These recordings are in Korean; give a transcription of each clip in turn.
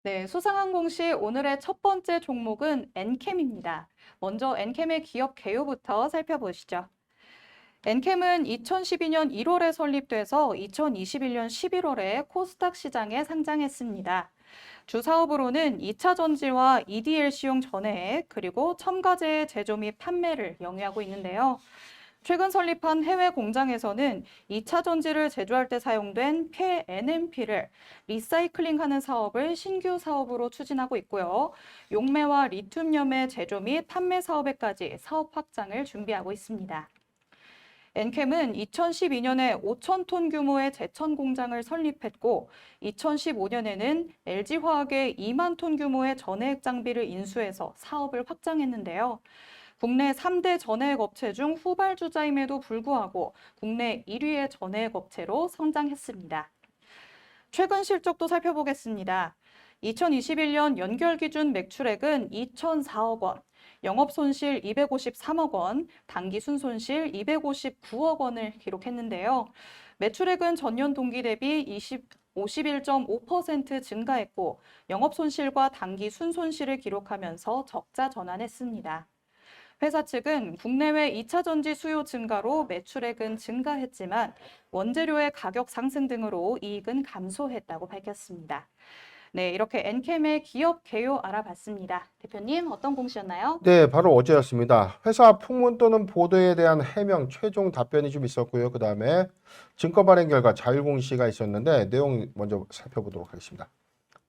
네, 수상항공시 오늘의 첫 번째 종목은 엔캠입니다. 먼저 엔캠의 기업 개요부터 살펴보시죠. 엔캠은 2012년 1월에 설립돼서 2021년 11월에 코스닥 시장에 상장했습니다. 주 사업으로는 2차 전지와 EDLC용 전해액, 그리고 첨가제의 제조 및 판매를 영위하고 있는데요. 최근 설립한 해외 공장에서는 2차 전지를 제조할 때 사용된 폐 NMP를 리사이클링하는 사업을 신규 사업으로 추진하고 있고요. 용매와 리튬염의 제조 및 판매 사업에까지 사업 확장을 준비하고 있습니다. 엔캠은 2012년에 5,000톤 규모의 제천 공장을 설립했고 2015년에는 LG화학의 2만 톤 규모의 전해액 장비를 인수해서 사업을 확장했는데요. 국내 3대 전해액 업체 중 후발주자임에도 불구하고 국내 1위의 전해액 업체로 성장했습니다. 최근 실적도 살펴보겠습니다. 2021년 연결 기준 매출액은 2,004억 원, 영업손실 253억 원, 당기 순손실 259억 원을 기록했는데요. 매출액은 전년 동기 대비 51.5% 증가했고, 영업손실과 당기 순손실을 기록하면서 적자 전환했습니다. 회사 측은 국내외 2차 전지 수요 증가로 매출액은 증가했지만 원재료의 가격 상승 등으로 이익은 감소했다고 밝혔습니다. 네, 이렇게 엔캠의 기업 개요 알아봤습니다. 대표님, 어떤 공시였나요? 네, 바로 어제였습니다. 회사 풍문 또는 보도에 대한 해명 최종 답변이 좀 있었고요. 그 다음에 증권 발행 결과 자율 공시가 있었는데 내용 먼저 살펴보도록 하겠습니다.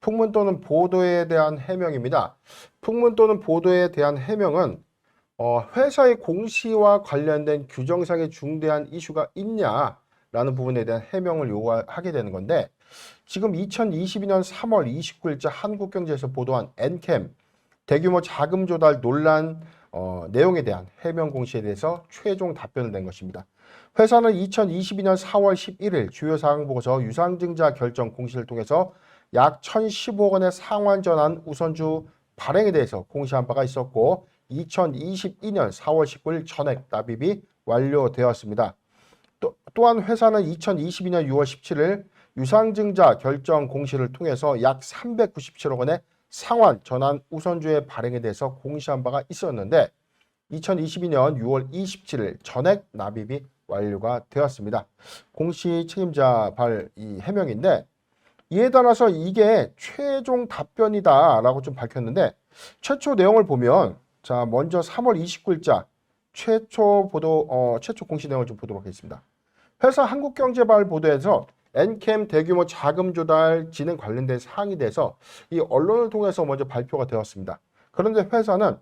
풍문 또는 보도에 대한 해명입니다. 풍문 또는 보도에 대한 해명은 회사의 공시와 관련된 규정상의 중대한 이슈가 있냐라는 부분에 대한 해명을 요구하게 되는 건데, 지금 2022년 3월 29일자 한국경제에서 보도한 엔캠 대규모 자금 조달 논란 내용에 대한 해명 공시에 대해서 최종 답변을 낸 것입니다. 회사는 2022년 4월 11일 주요 사항 보고서 유상증자 결정 공시를 통해서 약 1,015억 원의 상환 전환 우선주 발행에 대해서 공시한 바가 있었고, 2022년 4월 19일 전액 납입이 완료되었습니다. 또한 회사는 2022년 6월 17일 유상증자 결정 공시를 통해서 약 397억 원의 상환 전환 우선주의 발행에 대해서 공시한 바가 있었는데 2022년 6월 27일 전액 납입이 완료가 되었습니다. 공시 책임자 이 해명인데, 이에 따라서 이게 최종 답변이다라고 좀 밝혔는데, 최초 내용을 보면 자 먼저 3월 29일자 최초 공시 내용을 좀 보도록 하겠습니다. 회사 한국경제발 보도에서 엔캠 대규모 자금 조달 진행 관련된 사항에 대해서 이 언론을 통해서 먼저 발표가 되었습니다. 그런데 회사는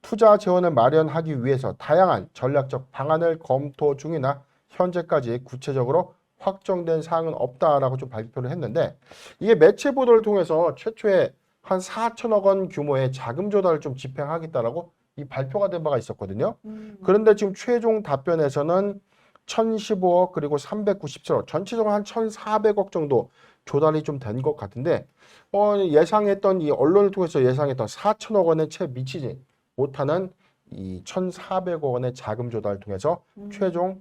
투자 재원을 마련하기 위해서 다양한 전략적 방안을 검토 중이나 현재까지 구체적으로 확정된 사항은 없다라고 좀 발표를 했는데, 이게 매체 보도를 통해서 최초에 한 4천억 원 규모의 자금 조달을 좀 집행하겠다라고 이 발표가 된 바가 있었거든요. 그런데 지금 최종 답변에서는 1,015억 그리고 397억 전체적으로 한 1,400억 정도 조달이 좀 된 것 같은데 예상했던 이 언론을 통해서 예상했던 4천억 원에 채 미치지 못하는 이 1,400억 원의 자금 조달을 통해서 최종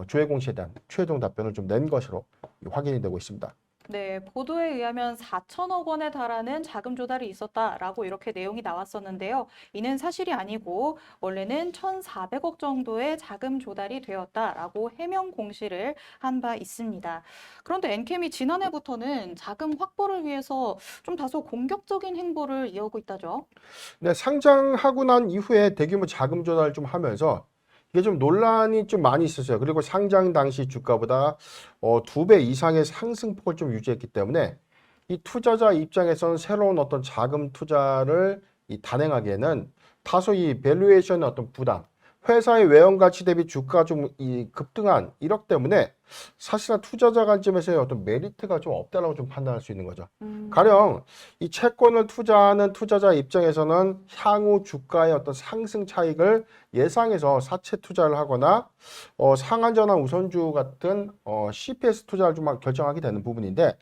조회 공시에 대한 최종 답변을 좀 낸 것으로 확인이 되고 있습니다. 네, 보도에 의하면 4천억 원에 달하는 자금 조달이 있었다라고 이렇게 내용이 나왔었는데요. 이는 사실이 아니고 원래는 1,400억 정도의 자금 조달이 되었다라고 해명 공시를 한 바 있습니다. 그런데 엔캠이 지난해부터는 자금 확보를 위해서 좀 다소 공격적인 행보를 이어오고 있다죠. 네, 상장하고 난 이후에 대규모 자금 조달을 좀 하면서 이게 좀 논란이 좀 많이 있었어요. 그리고 상장 당시 주가보다 2배 이상의 상승폭을 좀 유지했기 때문에 이 투자자 입장에서는 새로운 어떤 자금 투자를 단행하기에는 다소 이 밸류에이션의 어떤 부담, 회사의 외형 가치 대비 주가가 좀 급등한 이력 때문에 사실상 투자자 관점에서의 어떤 메리트가 좀 없다라고 좀 판단할 수 있는 거죠. 가령 이 채권을 투자하는 투자자 입장에서는 향후 주가의 어떤 상승 차익을 예상해서 사채 투자를 하거나 상한전환 우선주 같은 CPS 투자를 좀 결정하게 되는 부분인데,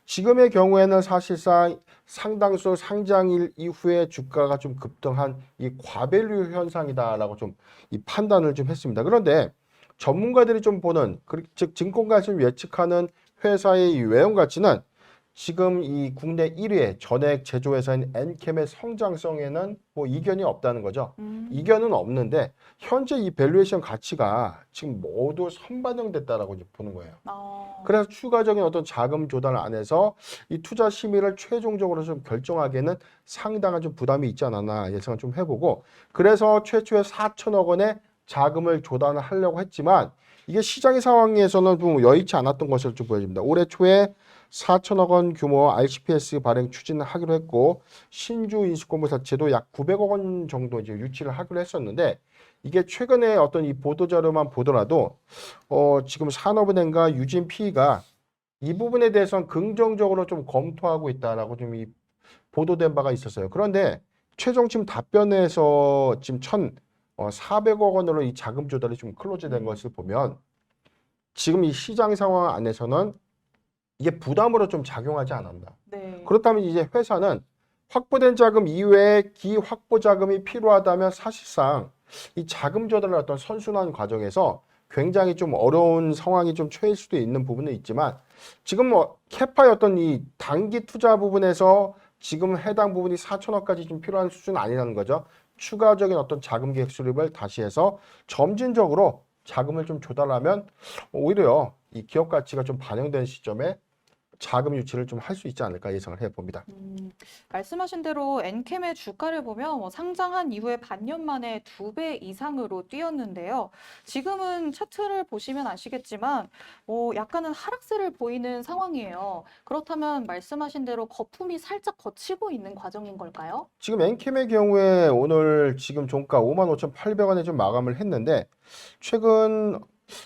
지금의 경우에는 사실상 상당수 상장일 이후에 주가가 좀 급등한 이 과밸류 현상이다라고 좀 이 판단을 좀 했습니다. 그런데 전문가들이 좀 보는, 즉 증권가에서 예측하는 회사의 이 외형 가치는 지금 이 국내 1위의 전액 제조회사인 엔캠의 성장성에는 뭐 이견이 없다는 거죠. 이견은 없는데 현재 이 밸류에이션 가치가 지금 모두 선반영됐다라고 이제 보는 거예요. 그래서 추가적인 어떤 자금 조달 안에서 이 투자 심의를 최종적으로 좀 결정하기에는 상당한 좀 부담이 있지 않았나 예상을 좀 해보고, 그래서 최초에 4천억 원의 자금을 조달을 하려고 했지만 이게 시장의 상황에서는 좀 여의치 않았던 것으로 좀 보여집니다. 올해 초에 4천억 원 규모 RCPS 발행 추진을 하기로 했고, 신주 인수권부 자체도 약 900억 원 정도 이제 유치를 하기로 했었는데, 이게 최근에 어떤 이 보도자료만 보더라도 지금 산업은행과 유진 PE가 이 부분에 대해서는 긍정적으로 좀 검토하고 있다라고 좀 이 보도된 바가 있었어요. 그런데 최종 지금 답변에서 지금 1,400억 원으로 이 자금 조달이 좀 클로즈된 것을 보면 지금 이 시장 상황 안에서는 이게 부담으로 좀 작용하지 않았나. 네. 그렇다면 이제 회사는 확보된 자금 이외에 기확보 자금이 필요하다면 사실상 이 자금 조달의 어떤 선순환 과정에서 굉장히 좀 어려운 상황이 좀 처할 수도 있는 부분은 있지만, 지금 뭐 캐파의 어떤 이 단기 투자 부분에서 지금 해당 부분이 4천억까지 좀 필요한 수준은 아니라는 거죠. 추가적인 어떤 자금 계획 수립을 다시 해서 점진적으로 자금을 좀 조달하면 오히려 이 기업 가치가 좀 반영된 시점에 자금 유치를 좀 할 수 있지 않을까 예상을 해봅니다. 말씀하신 대로 엔캠의 주가를 보면 상장한 이후에 반년 만에 2배 이상으로 뛰었는데요. 지금은 차트를 보시면 아시겠지만 약간은 하락세를 보이는 상황이에요. 그렇다면 말씀하신 대로 거품이 살짝 거치고 있는 과정인 걸까요? 지금 엔캠의 경우에 오늘 지금 종가 55,800원에 좀 마감을 했는데, 최근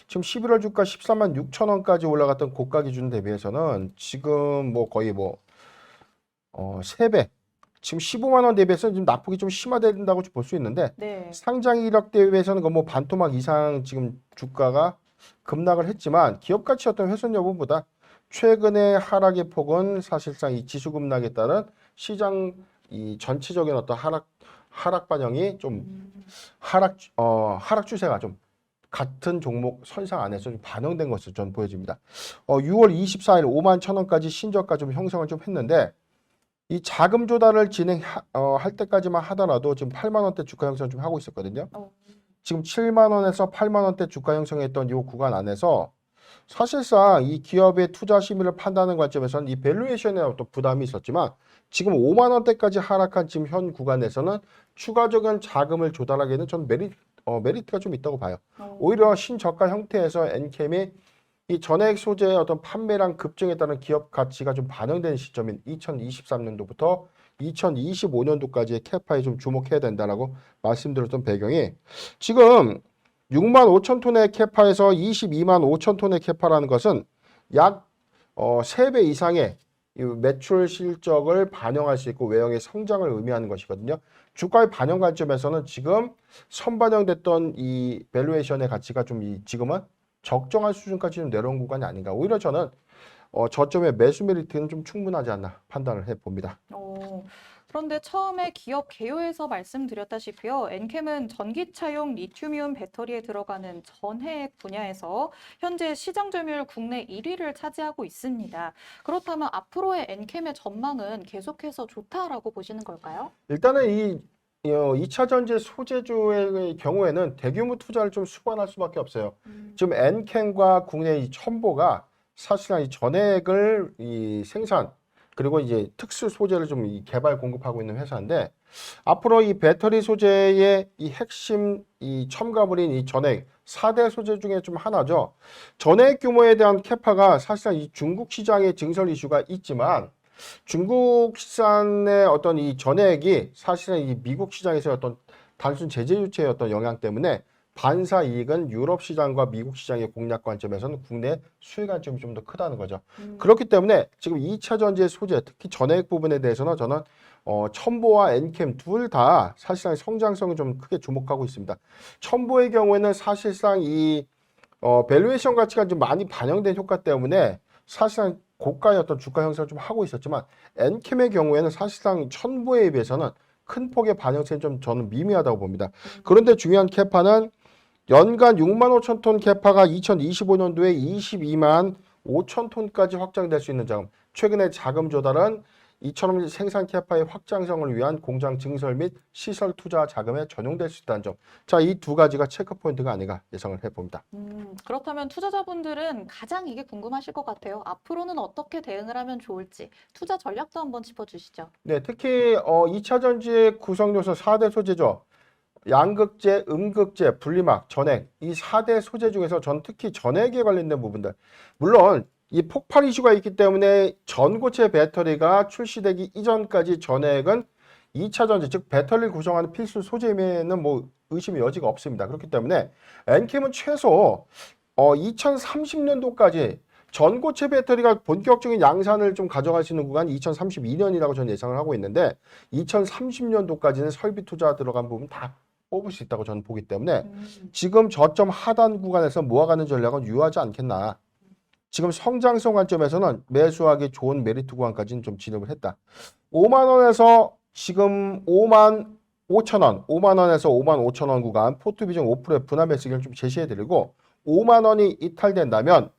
지금 11월 주가 14만 6천 원까지 올라갔던 고가 기준 대비해서는 지금 뭐 거의 3배, 지금 15만 원 대비해서 좀 낙폭이 좀 심화된다고 볼 수 있는데, 네. 상장 이력 대비해서는 그 뭐 반토막 이상 지금 주가가 급락을 했지만 기업 가치 어떤 훼손 여부보다 최근의 하락의 폭은 사실상 이 지수 급락에 따른 시장 이 전체적인 어떤 하락 반영이 좀 하락 추세가 좀 같은 종목 선상 안에서 좀 반영된 것으로 전 보여집니다. 6월 24일 5만 1,000원까지 신저가 좀 형성을 좀 했는데, 이 자금 조달을 할 때까지만 하더라도 지금 8만 원대 주가 형성 좀 하고 있었거든요. 지금 7만 원에서 8만 원대 주가 형성했던 이 구간 안에서 사실상 이 기업의 투자 심의를 판단하는 관점에서는 이 밸류에이션에 어떤 부담이 있었지만, 지금 5만 원대까지 하락한 지금 현 구간에서는 추가적인 자금을 조달하기에는 전 메리트가 좀 있다고 봐요. 오히려 신저가 형태에서 엔캠이 이 전액 소재의 어떤 판매량 급증에 따른 기업 가치가 좀 반영된 시점인 2023년도부터 2025년도까지의 캐파에 좀 주목해야 된다라고 말씀드렸던 배경이, 지금 6만 5천 톤의 캐파에서 22만 5천 톤의 캐파라는 것은 약 3배 이상의 이 매출 실적을 반영할 수 있고 외형의 성장을 의미하는 것이거든요. 주가의 반영 관점에서는 지금 선반영됐던 이 밸류에이션의 가치가 좀 지금은 적정한 수준까지 좀 내려온 구간이 아닌가. 오히려 저는 저점의 매수 메리트는 좀 충분하지 않나 판단을 해봅니다. 그런데 처음에 기업 개요에서 말씀드렸다시피요, 엔캠은 전기차용 리튬이온 배터리에 들어가는 전해액 분야에서 현재 시장 점유율 국내 1위를 차지하고 있습니다. 그렇다면 앞으로의 엔캠의 전망은 계속해서 좋다라고 보시는 걸까요? 일단은 이 2차 전지 소재주의 경우에는 대규모 투자를 좀 수반할 수밖에 없어요. 지금 엔캠과 국내 이 첨보가 사실상 이 전액을 이 생산, 그리고 이제 특수 소재를 좀 개발 공급하고 있는 회사인데, 앞으로 이 배터리 소재의 이 핵심 이 첨가물인 이 전액 4대 소재 중에 좀 하나죠. 전액 규모에 대한 캐파가 사실상 이 중국 시장의 증설 이슈가 있지만, 중국산의 어떤 이 전액이 사실은 이 미국 시장에서의 어떤 단순 제재 유치의 어떤 영향 때문에 반사 이익은 유럽 시장과 미국 시장의 공략 관점에서는 국내 수익 관점이 좀 더 크다는 거죠. 그렇기 때문에 지금 2차 전지의 소재, 특히 전액 부분에 대해서는 저는 첨보와 엔캠 둘 다 사실상 성장성을 좀 크게 주목하고 있습니다. 첨보의 경우에는 사실상 이 밸류에이션 가치가 좀 많이 반영된 효과 때문에 사실상 고가의 어떤 주가 형성을 좀 하고 있었지만, 엔캠의 경우에는 사실상 첨보에 비해서는 큰 폭의 반영성이 좀 저는 미미하다고 봅니다. 그런데 중요한 캐파는 연간 6만 5천 톤 캐파가 2025년도에 22만 5천 톤까지 확장될 수 있는 자금, 최근에 자금 조달은 이처럼 생산 캐파의 확장성을 위한 공장 증설 및 시설 투자 자금에 전용될 수 있다는 점. 자, 이 두 가지가 체크 포인트가 아닌가 예상을 해봅니다. 그렇다면 투자자분들은 가장 이게 궁금하실 것 같아요. 앞으로는 어떻게 대응을 하면 좋을지 투자 전략도 한번 짚어주시죠. 네, 특히 2차 전지의 구성 요소 4대 소재죠. 양극재, 음극재, 분리막, 전액 이 4대 소재 중에서 전 특히 전액에 관련된 부분들. 물론 이 폭발 이슈가 있기 때문에 전고체 배터리가 출시되기 이전까지 전액은 2차 전지, 즉 배터리를 구성하는 필수 소재임에는 뭐 의심의 여지가 없습니다. 그렇기 때문에 엔캠은 최소 2030년도까지 전고체 배터리가 본격적인 양산을 좀 가져갈 수 있는 구간이 2032년이라고 저는 예상을 하고 있는데 2030년도까지는 설비 투자 들어간 부분 다 뽑을 수 있다고 저는 보기 때문에 지금 저점 하단 구간에서 모아가는 전략은 유효하지 않겠나. 지금 성장성 관점에서는 매수하기 좋은 메리트 구간까지는 좀 진입을 했다. 5만 원에서 지금 5만 5천 원, 5만 원에서 5만 5천 원 구간 포트 비중 5%의 분할 매수기를 좀 제시해드리고 5만 원이 이탈된다면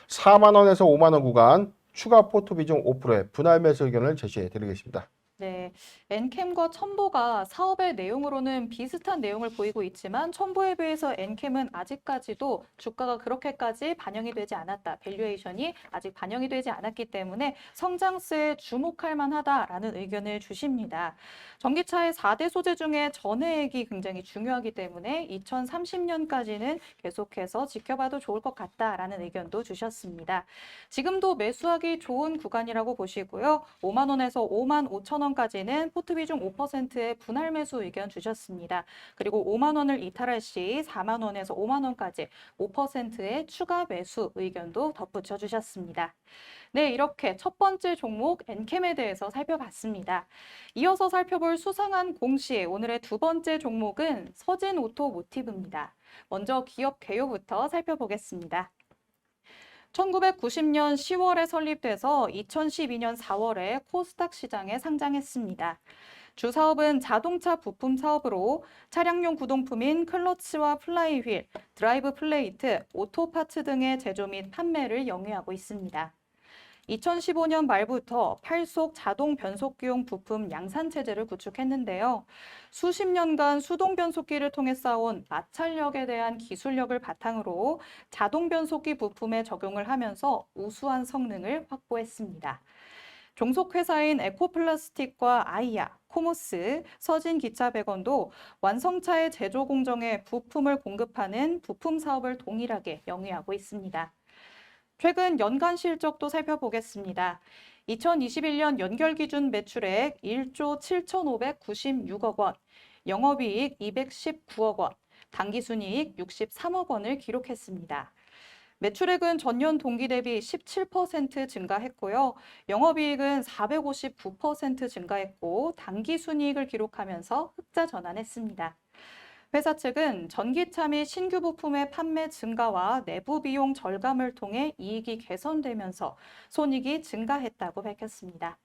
4만 원에서 5만 원 구간 추가 포트 비중 5%의 분할 매수 의견을 제시해드리겠습니다. 네, 엔캠과 첨보가 사업의 내용으로는 비슷한 내용을 보이고 있지만 첨보에 비해서 엔캠은 아직까지도 주가가 그렇게까지 반영이 되지 않았다. 밸류에이션이 아직 반영이 되지 않았기 때문에 성장세에 주목할 만하다라는 의견을 주십니다. 전기차의 4대 소재 중에 전해액이 굉장히 중요하기 때문에 2030년까지는 계속해서 지켜봐도 좋을 것 같다라는 의견도 주셨습니다. 지금도 매수하기 좋은 구간이라고 보시고요. 5만 원에서 5만 5천 원까지는 포트 비중 5%의 분할 매수 의견 주셨습니다. 그리고 5만 원을 이탈할 시 4만 원에서 5만 원까지 5%의 추가 매수 의견도 덧붙여 주셨습니다. 네, 이렇게 첫 번째 종목 엔캠에 대해서 살펴봤습니다. 이어서 살펴볼 수상한 공시, 오늘의 두 번째 종목은 서진 오토모티브입니다. 먼저 기업 개요부터 살펴보겠습니다. 1990년 10월에 설립돼서 2012년 4월에 코스닥 시장에 상장했습니다. 주 사업은 자동차 부품 사업으로 차량용 구동품인 클러치와 플라이휠, 드라이브 플레이트, 오토 파츠 등의 제조 및 판매를 영위하고 있습니다. 2015년 말부터 팔속 자동 변속기용 부품 양산 체제를 구축했는데요. 수십 년간 수동 변속기를 통해 쌓아온 마찰력에 대한 기술력을 바탕으로 자동 변속기 부품에 적용을 하면서 우수한 성능을 확보했습니다. 종속회사인 에코플라스틱과 아이아, 코모스, 서진기차백원도 완성차의 제조 공정에 부품을 공급하는 부품 사업을 동일하게 영위하고 있습니다. 최근 연간 실적도 살펴보겠습니다. 2021년 연결 기준 매출액 1조 7,596억 원, 영업이익 219억 원, 당기순이익 63억 원을 기록했습니다. 매출액은 전년 동기 대비 17% 증가했고요. 영업이익은 459% 증가했고 당기순이익을 기록하면서 흑자 전환했습니다. 회사 측은 전기차 및 신규 부품의 판매 증가와 내부 비용 절감을 통해 이익이 개선되면서 손익이 증가했다고 밝혔습니다.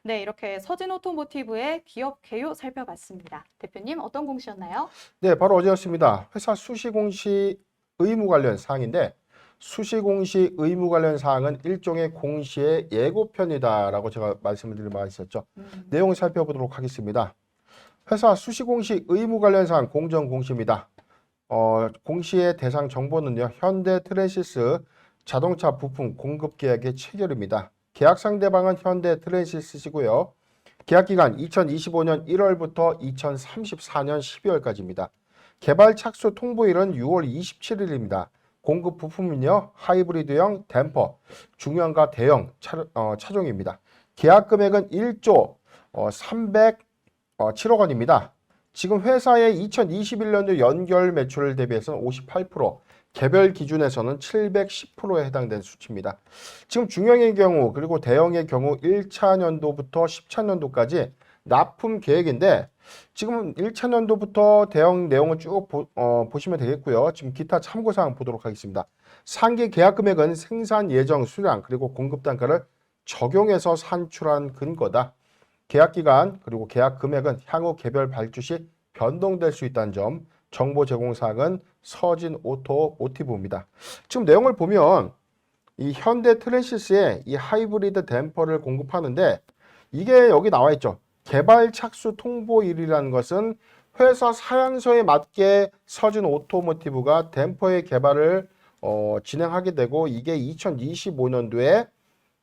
네, 이렇게 서진 오토모티브의 기업 개요 살펴봤습니다. 대표님, 어떤 공시였나요? 네, 바로 어제였습니다. 회사 수시 공시 의무 관련 사항인데 수시 공시 의무 관련 사항은 일종의 공시의 예고편이다라고 제가 말씀을 드린 바가 있었죠. 내용 살펴보도록 하겠습니다. 회사 수시 공시 의무 관련 사항 공정 공시입니다. 공시의 대상 정보는요. 현대 트랜시스 자동차 부품 공급 계약의 체결입니다. 계약 상대방은 현대 트랜시스시고요. 계약 기간 2025년 1월부터 2034년 12월까지입니다. 개발 착수 통보일은 6월 27일입니다. 공급 부품은요. 하이브리드형 댐퍼, 중형과 대형 차종입니다. 계약 금액은 1조 307억 원입니다. 지금 회사의 2021년도 연결 매출 대비해서는 58%, 개별 기준에서는 710%에 해당되는 수치입니다. 지금 중형의 경우 그리고 대형의 경우 1차 년도부터 10차 년도까지 납품 계획인데 지금 1차 년도부터 대형 내용을 쭉 보시면 되겠고요. 지금 기타 참고사항 보도록 하겠습니다. 상기 계약 금액은 생산 예정 수량 그리고 공급 단가를 적용해서 산출한 근거다. 계약 기간 그리고 계약 금액은 향후 개별 발주 시 변동될 수 있다는 점, 정보 제공 사항은 서진 오토모티브입니다. 지금 내용을 보면 이 현대 트랜시스에 이 하이브리드 댐퍼를 공급하는데 이게 여기 나와 있죠. 개발 착수 통보일이라는 것은 회사 사양서에 맞게 서진 오토모티브가 댐퍼의 개발을 진행하게 되고 이게 2025년도에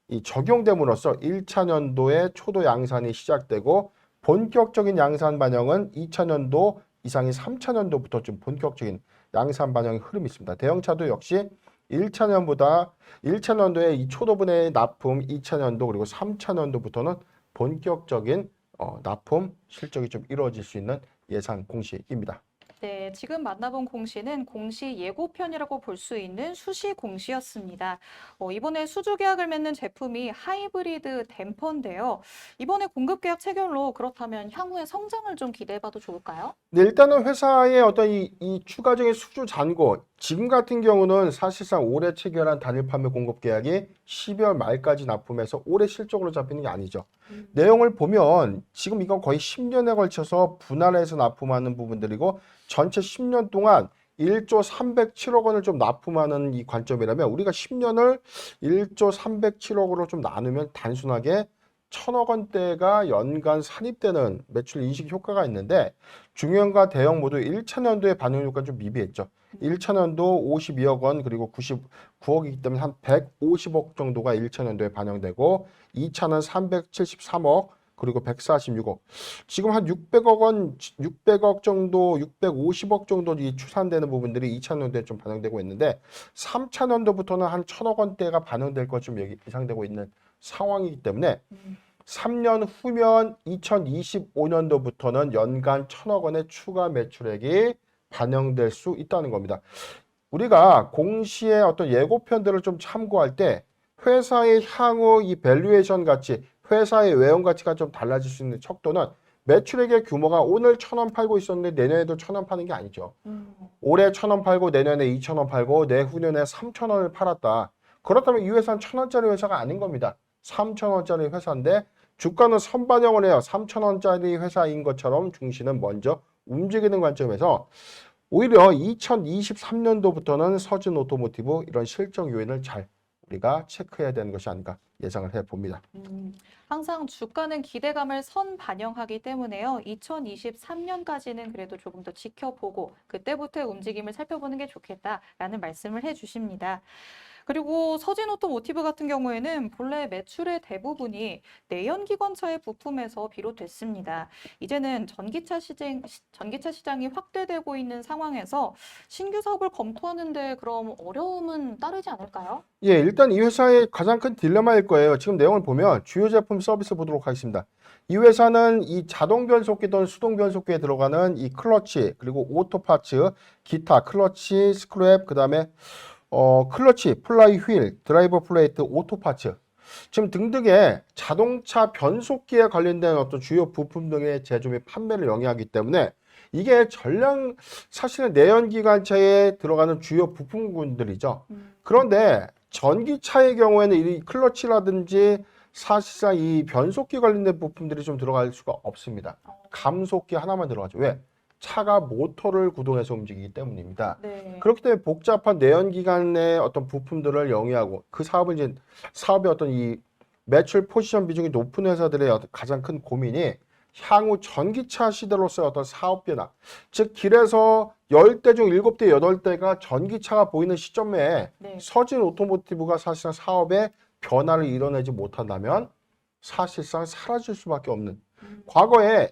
이 적용됨으로써 1차 년도에 초도 양산이 시작되고 본격적인 양산 반영은 2차 년도 이상인 3차 년도부터 좀 본격적인 양산 반영의 흐름이 있습니다. 대형차도 역시 1차 년도에 이 초도분해 납품, 2차 년도 그리고 3차 년도부터는 본격적인 납품 실적이 좀 이루어질 수 있는 예상 공시입니다. 네, 지금 만나본 공시는 공시 예고편이라고 볼 수 있는 수시 공시였습니다. 이번에 수주 계약을 맺는 제품이 하이브리드 댐퍼인데요. 이번에 공급 계약 체결로 그렇다면 향후의 성장을 좀 기대해봐도 좋을까요? 네, 일단은 회사의 어떤 이 추가적인 수주 잔고, 지금 같은 경우는 사실상 올해 체결한 단일 판매 공급 계약이 12월 말까지 납품해서 올해 실적으로 잡히는 게 아니죠. 내용을 보면 지금 이건 거의 10년에 걸쳐서 분할해서 납품하는 부분들이고 전체 10년 동안 1조 307억 원을 좀 납품하는 이 관점이라면 우리가 10년을 1조 307억으로 좀 나누면 단순하게 1,000억 원대가 연간 산입되는 매출 인식 효과가 있는데 중형과 대형 모두 1차 년도에 반영 효과가 좀 미비했죠. 1차 년도 52억 원 그리고 99억이기 때문에 한 150억 정도가 1차 년도에 반영되고 2차는 373억 그리고 146억. 지금 한 600억 정도, 650억 정도 이 추산되는 부분들이 2차 년도에 좀 반영되고 있는데 3차 년도부터는 한 1,000억 원대가 반영될 것 좀 예상되고 있는 상황이기 때문에 3년 후면 2025년도부터는 연간 1,000억 원의 추가 매출액이 반영될 수 있다는 겁니다. 우리가 공시의 어떤 예고편들을 좀 참고할 때 회사의 향후 이 밸류에이션 가치, 회사의 외형 가치가 좀 달라질 수 있는 척도는 매출액의 규모가 오늘 1,000원 팔고 있었는데 내년에도 1,000원 파는 게 아니죠. 올해 1,000원 팔고 내년에 2,000원 팔고 내후년에 3,000원을 팔았다. 그렇다면 이 회사는 1,000원짜리 회사가 아닌 겁니다. 3,000원짜리 회사인데 주가는 선반영을 해요. 3,000원짜리 회사인 것처럼 중시는 먼저 움직이는 관점에서 오히려 2023년도부터는 서진 오토모티브 이런 실적 요인을 잘 우리가 체크해야 되는 것이 아닌가 예상을 해봅니다. 항상 주가는 기대감을 선반영하기 때문에요. 2023년까지는 그래도 조금 더 지켜보고 그때부터의 움직임을 살펴보는 게 좋겠다라는 말씀을 해주십니다. 그리고 서진 오토모티브 같은 경우에는 본래 매출의 대부분이 내연기관차의 부품에서 비롯됐습니다. 이제는 전기차 시장이 확대되고 있는 상황에서 신규 사업을 검토하는데 그럼 어려움은 따르지 않을까요? 예, 일단 이 회사의 가장 큰 딜레마일 거예요. 지금 내용을 보면 주요 제품 서비스 보도록 하겠습니다. 이 회사는 이 자동 변속기 또는 수동 변속기에 들어가는 이 클러치 그리고 오토 파츠, 기타, 클러치, 스크랩, 그다음에 클러치, 플라이 휠, 드라이버 플레이트, 오토 파츠 지금 등등의 자동차 변속기에 관련된 어떤 주요 부품 등의 제조 및 판매를 영위하기 때문에 이게 사실은 내연기관차에 들어가는 주요 부품군들이죠. 그런데 전기차의 경우에는 이 클러치라든지 사실상 이 변속기 관련된 부품들이 좀 들어갈 수가 없습니다. 감속기 하나만 들어가죠. 왜? 차가 모터를 구동해서 움직이기 때문입니다. 네. 그렇기 때문에 복잡한 내연기관의 어떤 부품들을 영위하고 그 사업의 어떤 이 매출 포지션 비중이 높은 회사들의 가장 큰 고민이 향후 전기차 시대로서의 어떤 사업 변화, 즉 길에서 10대 중 7대, 8대가 전기차가 보이는 시점에 네. 서진 오토모티브가 사실상 사업의 변화를 이뤄내지 못한다면 사실상 사라질 수밖에 없는 과거에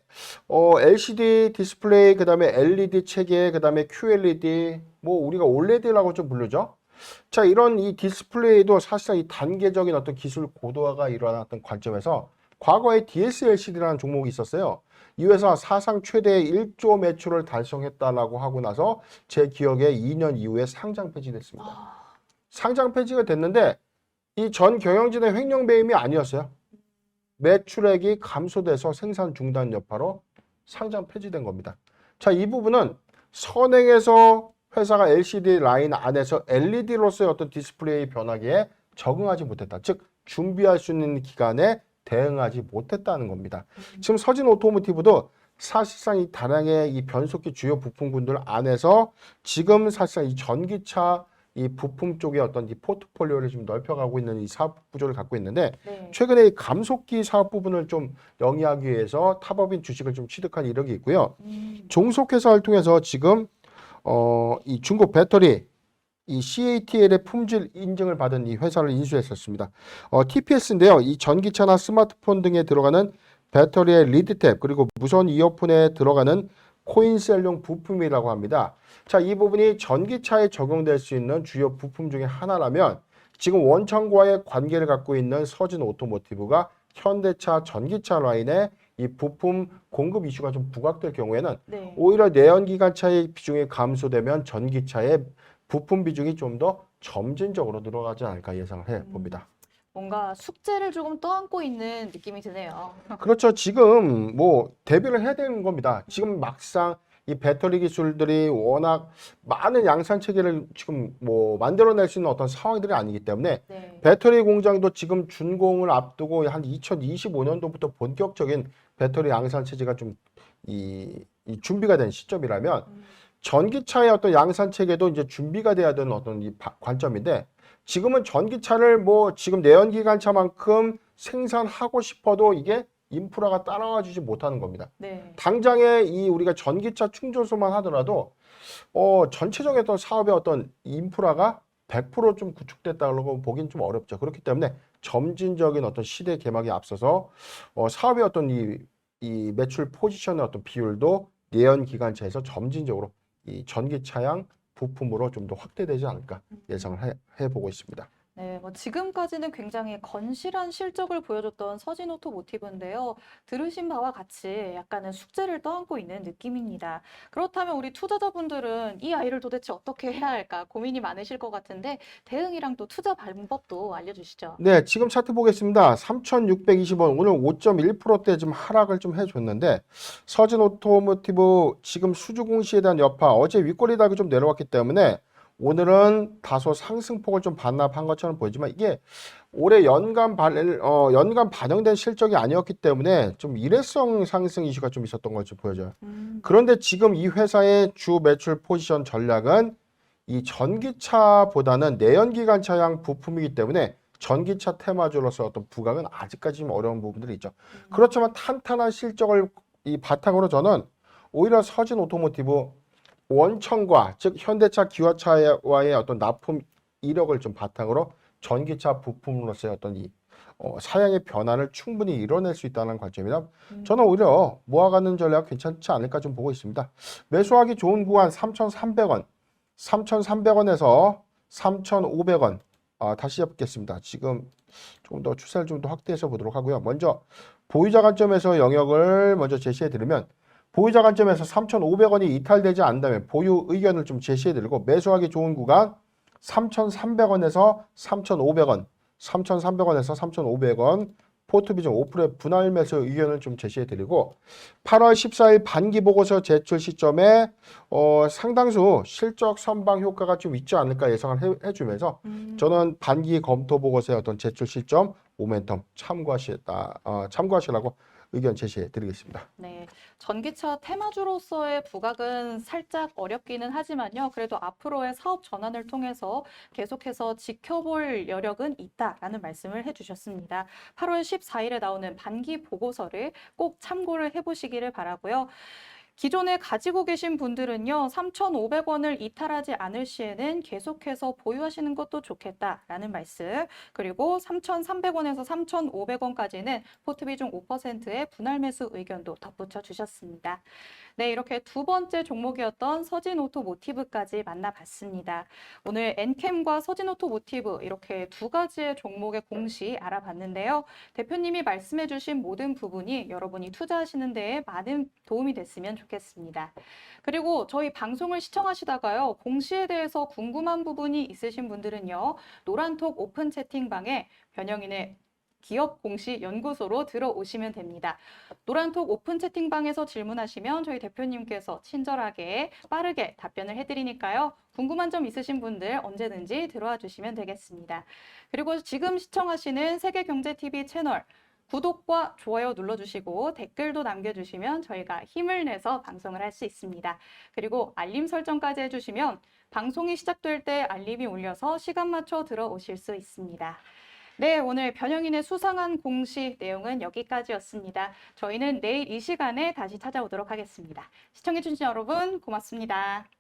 LCD 디스플레이, 그다음에 LED 체계, 그다음에 QLED, 뭐 우리가 OLED라고 좀 부르죠. 자, 이런 이 디스플레이도 사실상 이 단계적인 어떤 기술 고도화가 일어났던 관점에서 과거에 DSLCD라는 종목이 있었어요. 이 회사 사상 최대의 1조 매출을 달성했다라고 하고 나서 제 기억에 2년 이후에 상장 폐지됐습니다. 상장 폐지가 됐는데 이 전 경영진의 횡령 배임이 아니었어요. 매출액이 감소돼서 생산 중단 여파로 상장 폐지된 겁니다. 자, 이 부분은 선행해서 회사가 LCD 라인 안에서 LED로서의 어떤 디스플레이 변화기에 적응하지 못했다. 즉 준비할 수 있는 기간에 대응하지 못했다는 겁니다. 지금 서진 오토모티브도 사실상 이 다량의 이 변속기 주요 부품군들 안에서 지금 사실상 이 전기차 이 부품 쪽의 어떤 이 포트폴리오를 좀 넓혀가고 있는 이 사업 구조를 갖고 있는데 네. 최근에 이 감속기 사업 부분을 좀 영위하기 위해서 탑업인 주식을 좀 취득한 이력이 있고요. 종속회사를 통해서 지금 이 중국 배터리 이 CATL의 품질 인증을 받은 이 회사를 인수했었습니다. TPS인데요. 이 전기차나 스마트폰 등에 들어가는 배터리의 리드탭 그리고 무선 이어폰에 들어가는 코인셀용 부품이라고 합니다. 자, 이 부분이 전기차에 적용될 수 있는 주요 부품 중에 하나라면 지금 원청과의 관계를 갖고 있는 서진 오토모티브가 현대차 전기차 라인에 이 부품 공급 이슈가 좀 부각될 경우에는 네. 오히려 내연기관차의 비중이 감소되면 전기차의 부품 비중이 좀 더 점진적으로 늘어나지 않을까 예상을 해 봅니다. 뭔가 숙제를 조금 떠안고 있는 느낌이 드네요. 그렇죠. 지금 뭐 대비를 해야 되는 겁니다. 지금 막상 이 배터리 기술들이 워낙 많은 양산 체계를 지금 뭐 만들어낼 수 있는 어떤 상황들이 아니기 때문에 네. 배터리 공장도 지금 준공을 앞두고 한 2025년도부터 본격적인 배터리 양산 체제가 좀 이 준비가 된 시점이라면 전기차의 어떤 양산 체계도 이제 준비가 돼야 되는 어떤 이 관점인데 지금은 전기차를 뭐 지금 내연기관차만큼 생산하고 싶어도 이게 인프라가 따라와 주지 못하는 겁니다. 네. 당장에 이 우리가 전기차 충전소만 하더라도 전체적인 어떤 사업의 어떤 인프라가 100%좀 구축됐다고 보기는 좀 어렵죠. 그렇기 때문에 점진적인 어떤 시대 개막에 앞서서 사업의 어떤 이 매출 포지션의 어떤 비율도 내연기관차에서 점진적으로 이 전기차량 부품으로 좀 더 확대되지 않을까 예상을 해보고 있습니다. 네, 뭐 지금까지는 굉장히 건실한 실적을 보여줬던 서진 오토모티브인데요. 들으신 바와 같이 약간은 숙제를 떠안고 있는 느낌입니다. 그렇다면 우리 투자자분들은 이 아이를 도대체 어떻게 해야 할까 고민이 많으실 것 같은데 대응이랑 또 투자 방법도 알려주시죠. 네, 지금 차트 보겠습니다. 3,620원 오늘 5.1%대 좀 하락을 좀 해줬는데 서진 오토모티브 지금 수주 공시에 대한 여파 어제 윗꼬리 달고 좀 내려왔기 때문에 오늘은 다소 상승폭을 좀 반납한 것처럼 보이지만 이게 올해 연간 반영된 실적이 아니었기 때문에 좀 일회성 상승 이슈가 좀 있었던 것으로 보여져요. 그런데 지금 이 회사의 주 매출 포지션 전략은 이 전기차보다는 내연기관차량 부품이기 때문에 전기차 테마주로서 어떤 부각은 아직까지 좀 어려운 부분들이 있죠. 그렇지만 탄탄한 실적을 이 바탕으로 저는 오히려 서진 오토모티브 원청과 즉 현대차 기아차와의 어떤 납품 이력을 좀 바탕으로 전기차 부품으로서의 어떤 이 사양의 변화를 충분히 이뤄낼 수 있다는 관점이라 저는 오히려 모아가는 전략 괜찮지 않을까 좀 보고 있습니다. 매수하기 좋은 구간 3,300원, 3,300원에서 3,500원 다시 잡겠습니다. 지금 조금 더 추세를 좀 더 확대해서 보도록 하고요. 먼저 보유자 관점에서 영역을 먼저 제시해 드리면 보유자 관점에서 3,500원이 이탈되지 않는다면 보유 의견을 좀 제시해 드리고 매수하기 좋은 구간 3,300원에서 3,500원, 3,300원에서 3,500원 포트 비중 5%의 분할 매수 의견을 좀 제시해 드리고 8월 14일 반기 보고서 제출 시점에 상당수 실적 선방 효과가 좀 있지 않을까 예상을 해주면서 저는 반기 검토 보고서의 어떤 제출 시점 모멘텀 참고하시라고 의견 제시해 드리겠습니다. 네, 전기차 테마주로서의 부각은 살짝 어렵기는 하지만요. 그래도 앞으로의 사업 전환을 통해서 계속해서 지켜볼 여력은 있다라는 말씀을 해주셨습니다. 8월 14일에 나오는 반기 보고서를 꼭 참고를 해보시기를 바라고요. 기존에 가지고 계신 분들은요, 3,500원을 이탈하지 않을 시에는 계속해서 보유하시는 것도 좋겠다라는 말씀. 그리고 3,300원에서 3,500원까지는 포트 비중 5%의 분할 매수 의견도 덧붙여 주셨습니다. 네, 이렇게 두 번째 종목이었던 서진 오토모티브까지 만나봤습니다. 오늘 엔캠과 서진 오토모티브 이렇게 두 가지의 종목의 공시 알아봤는데요. 대표님이 말씀해 주신 모든 부분이 여러분이 투자하시는 데에 많은 도움이 됐으면 좋겠습니다. 그리고 저희 방송을 시청하시다가요, 공시에 대해서 궁금한 부분이 있으신 분들은요, 노란톡 오픈 채팅방에 변영인의 기업 공시 연구소로 들어오시면 됩니다. 노란톡 오픈 채팅방에서 질문하시면 저희 대표님께서 친절하게 빠르게 답변을 해드리니까요. 궁금한 점 있으신 분들 언제든지 들어와 주시면 되겠습니다. 그리고 지금 시청하시는 세계경제TV 채널 구독과 좋아요 눌러주시고 댓글도 남겨주시면 저희가 힘을 내서 방송을 할 수 있습니다. 그리고 알림 설정까지 해주시면 방송이 시작될 때 알림이 울려서 시간 맞춰 들어오실 수 있습니다. 네, 오늘 변형인의 수상한 공시 내용은 여기까지였습니다. 저희는 내일 이 시간에 다시 찾아오도록 하겠습니다. 시청해주신 여러분 고맙습니다.